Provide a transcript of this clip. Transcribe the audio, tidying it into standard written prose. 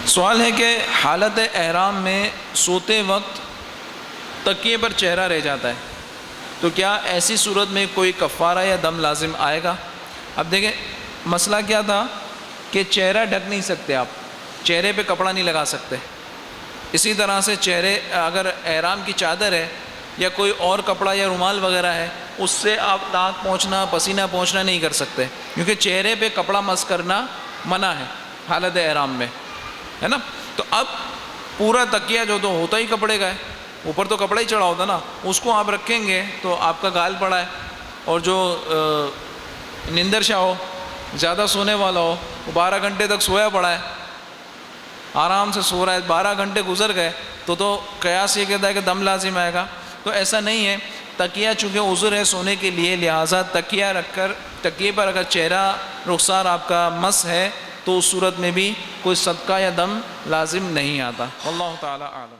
سوال ہے کہ حالت احرام میں سوتے وقت تکیے پر چہرہ رہ جاتا ہے، تو کیا ایسی صورت میں کوئی کفارہ یا دم لازم آئے گا؟ اب دیکھیں مسئلہ کیا تھا کہ چہرہ ڈھک نہیں سکتے، آپ چہرے پہ کپڑا نہیں لگا سکتے. اسی طرح سے چہرے اگر احرام کی چادر ہے یا کوئی اور کپڑا یا رومال وغیرہ ہے، اس سے آپ ناک پہنچنا پسینہ پہنچنا نہیں کر سکتے، کیونکہ چہرے پہ کپڑا مس کرنا منع ہے حالت احرام میں، ہے نا. تو اب پورا تکیہ جو تو ہوتا ہی کپڑے کا ہے، اوپر تو کپڑا ہی چڑھا ہوتا نا، اس کو آپ رکھیں گے تو آپ کا گال پڑا ہے، اور جو نندر شاہ ہو، زیادہ سونے والا ہو، وہ 12 گھنٹے تک سویا پڑا ہے، آرام سے سو رہا ہے، 12 گھنٹے گزر گئے تو قیاس یہ کہتا ہے کہ دم لازم آئے گا. تو ایسا نہیں ہے. تکیہ چونکہ عذر ہے سونے کے لیے، لہٰذا تکیہ رکھ کر تکیے پر اگر چہرہ رخسار آپ کا مس ہے تو اس صورت میں بھی کوئی صدقہ یا دم لازم نہیں آتا. واللہ تعالی اعلم.